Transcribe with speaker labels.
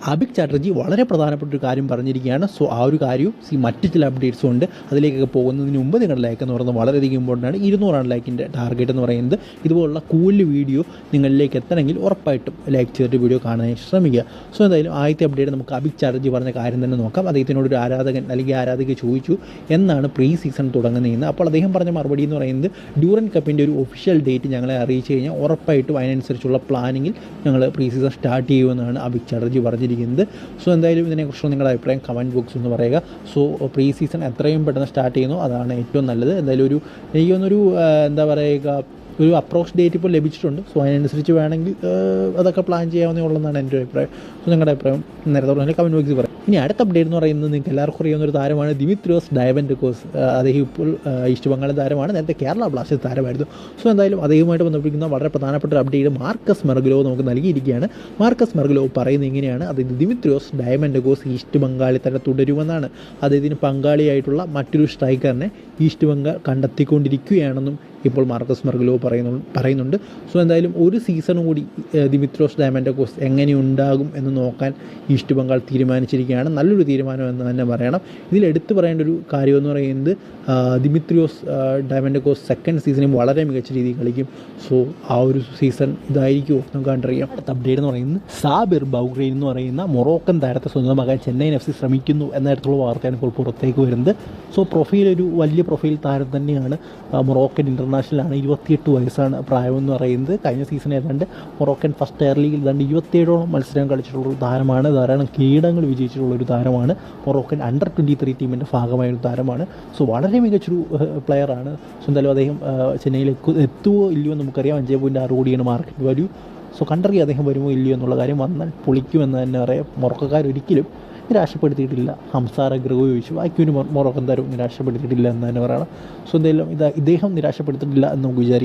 Speaker 1: അഭിക് ചാറ്റർജി വളരെ പ്രധാനപ്പെട്ട ഒരു കാര്യം പറഞ്ഞിരിക്കുകയാണ്. സോ ആ ഒരു കാര്യവും മറ്റ് ചില അപ്ഡേറ്റ്സും ഉണ്ട്. അതിലേക്കൊക്കെ പോകുന്നതിന് മുമ്പ് നിങ്ങളുടെ ലൈക്ക് എന്ന് പറയുന്നത് വളരെയധികം ഇമ്പോർട്ടൻ്റ് ആണ്. 200 ലൈക്കിൻ്റെ ടാർഗറ്റ് എന്ന് പറയുന്നത്. ഇതുപോലുള്ള കൂടുതൽ വീഡിയോ നിങ്ങളിലേക്ക് എത്തണമെങ്കിൽ ഉറപ്പായിട്ടും ലൈക്ക് ചെയ്തിട്ട് വീഡിയോ കാണാൻ ശ്രമിക്കുക. സോ എന്തായാലും ആദ്യത്തെ അപ്ഡേറ്റ് നമുക്ക് അഭിക് ചാറ്റർജി പറഞ്ഞ കാര്യം തന്നെ നോക്കാം. അദ്ദേഹത്തിനോടൊരു ആരാധകൻ അല്ലെങ്കിൽ ആരാധിക ചോദിച്ചു എന്നാണ് പ്രീ സീസൺ തുടങ്ങുന്നതെന്ന്. അപ്പോൾ അദ്ദേഹം പറഞ്ഞ മറുപടി എന്ന് പറയുന്നത് ഡ്യൂറൻ കപ്പിൻ്റെ ഒരു ഒഫീഷ്യൽ ഡേറ്റ് ഞങ്ങളെ അറിയിച്ചു കഴിഞ്ഞാൽ ഉറപ്പായിട്ടും അതിനനുസരിച്ചുള്ള പ്ലാനിങ്ങിൽ ഞങ്ങൾ പ്രീ സീസൺ സ്റ്റാർട്ട് ചെയ്യുമെന്നാണ് അഭിക് ചാറ്റർജി പറഞ്ഞിരിക്കുന്നത്. സോ എന്തായാലും ഇതിനെക്കുറിച്ച് നിങ്ങളുടെ അഭിപ്രായം കമൻറ്റ് ബോക്സിൽ ഒന്ന് പറയുക. സോ പ്രീ സീസൺ എത്രയും പെട്ടെന്ന് സ്റ്റാർട്ട് ചെയ്യുന്നു അതാണ് ഏറ്റവും നല്ലത്. എന്തായാലും എനിക്ക് തോന്നുന്നൊരു എന്താ പറയുക ഒരു അപ്രോക്സ് ഡേറ്റ് ഇപ്പോൾ ലഭിച്ചിട്ടുണ്ട്. സോ അതിനനുസരിച്ച് വേണമെങ്കിൽ അതൊക്കെ പ്ലാൻ ചെയ്യാവുന്നേ ഉള്ളതെന്നാണ് എൻ്റെ ഒരു അഭിപ്രായം. സോ നിങ്ങളുടെ അഭിപ്രായം നേരത്തെ പറഞ്ഞാൽ കമൻറ്റ് ബോക്സിൽ പറയാം. ഇനി അടുത്ത അപ്ഡേറ്റ് എന്ന് പറയുന്നത് നിങ്ങൾക്ക് എല്ലാവർക്കും അറിയാവുന്ന ഒരു താരമാണ് ദിമിത്രിയോസ് ഡയവൻറ്റക്കോസ്. അദ്ദേഹം ഇപ്പോൾ ഈസ്റ്റ് ബംഗാൾ താരമാണ്. നേരത്തെ കേരള ബ്ലാസ്റ്റേഴ്സ് താരമായിരുന്നു. സോ എന്തായാലും അദ്ദേഹവുമായിട്ട് ബന്ധപ്പെട്ടിരിക്കുന്ന വളരെ പ്രധാനപ്പെട്ട ഒരു അപ്ഡേറ്റ് മാർക്കസ് മെർഗ്ലോവ് നമുക്ക് നൽകിയിരിക്കുകയാണ്. മാർക്കസ് മെർഗ്ലോവ് പറയുന്നത് ഇങ്ങനെയാണ്: അതായത് ദിമിത്രിയോസ് ഡയവൻറ്റക്കോസ് ഈസ്റ്റ് ബംഗാളിൽ തന്നെ തുടരുമെന്നാണ്. അദ്ദേഹത്തിന് പങ്കാളിയായിട്ടുള്ള മറ്റൊരു സ്ട്രൈക്കറിനെ ഈസ്റ്റ് ബംഗാൾ കണ്ടെത്തിക്കൊണ്ടിരിക്കുകയാണെന്നും ഇപ്പോൾ മാർക്കസ് മെർഗ്ലോവ് പറയുന്നുണ്ട്. സോ എന്തായാലും ഒരു സീസണും കൂടി ദിമിത്രിയോസ് ഡയവൻറ്റക്കോസ് എങ്ങനെയുണ്ടാകും എന്ന് നോക്കാൻ ഈസ്റ്റ് ബംഗാൾ തീരുമാനിച്ചിരിക്കുകയാണ്. നല്ലൊരു തീരുമാനം എന്ന് തന്നെ പറയണം. ഇതിൽ എടുത്തു പറയേണ്ട ഒരു കാര്യമെന്ന് പറയുന്നത് ദിമിത്രിയോസ് ഡയവൻറ്റക്കോസ് സെക്കൻഡ് സീസണിൽ വളരെ മികച്ച രീതിയിൽ കളിക്കും. സോ ആ ഒരു സീസൺ ഇതായിരിക്കുമോ നമുക്ക് കണ്ടറിയാം. അടുത്ത അപ്ഡേറ്റ് എന്ന് പറയുന്നത് സാബിർ ബൗഗ്രെയിൻ എന്ന് പറയുന്ന മൊറോക്കൻ താരത്തെ സ്വന്തമാക്കാൻ ചെന്നൈയിൻ FC ശ്രമിക്കുന്നു എന്ന തരത്തിലുള്ള വാർത്തയാണ് ഇപ്പോൾ പുറത്തേക്ക് വരുന്നത്. സോ ഒരു വലിയ പ്രൊഫൈൽ താരം തന്നെയാണ്. മൊറോക്കൻ ഇൻ്റർനാഷണലാണ്. 28 വയസ്സാണ് പ്രായമെന്ന് പറയുന്നത്. കഴിഞ്ഞ സീസൺ ഏതാണ്ട് മൊറോക്കൻ ഫസ്റ്റ് എയർ ലീഗിൽ 27ഓളം മത്സരം കളിച്ചിട്ടുള്ളൊരു താരമാണ്. ധാരാളം കിരീടങ്ങൾ വിജയിച്ചിട്ടുള്ളൊരു താരമാണ്. മൊറോക്കൻ അണ്ടർ 23 ടീമിൻ്റെ ഭാഗമായൊരു താരമാണ്. സോ വളരെ മികച്ചൊരു പ്ലെയറാണ്. സോ എന്തായാലും അദ്ദേഹം ചെന്നൈയിലേക്ക് എത്തുമോ ഇല്ലയോ നമുക്കറിയാം. 5.6 കോടിയാണ് മാർക്കറ്റ് വാല്യൂ. സോ കണ്ടറിയാം അദ്ദേഹം വരുമോ ഇല്ലയോ എന്നുള്ള കാര്യം. വന്നാൽ പൊളിക്കുമെന്ന് തന്നെ പറയാം. മൊറോക്കക്കാരൊരിക്കലും നിരാശപ്പെടുത്തിയിട്ടില്ല. ഹംസാർ ഗ്രഹോവിച്ച് ബാക്കിയൊരു മൊറോക്കൻ താരം നിരാശപ്പെടുത്തിയിട്ടില്ല എന്ന് തന്നെ പറയണം. സോ എന്തായാലും ഇദ്ദേഹം നിരാശപ്പെടുത്തിയിട്ടില്ല എന്ന് നമുക്ക് വിചാരിക്കാം.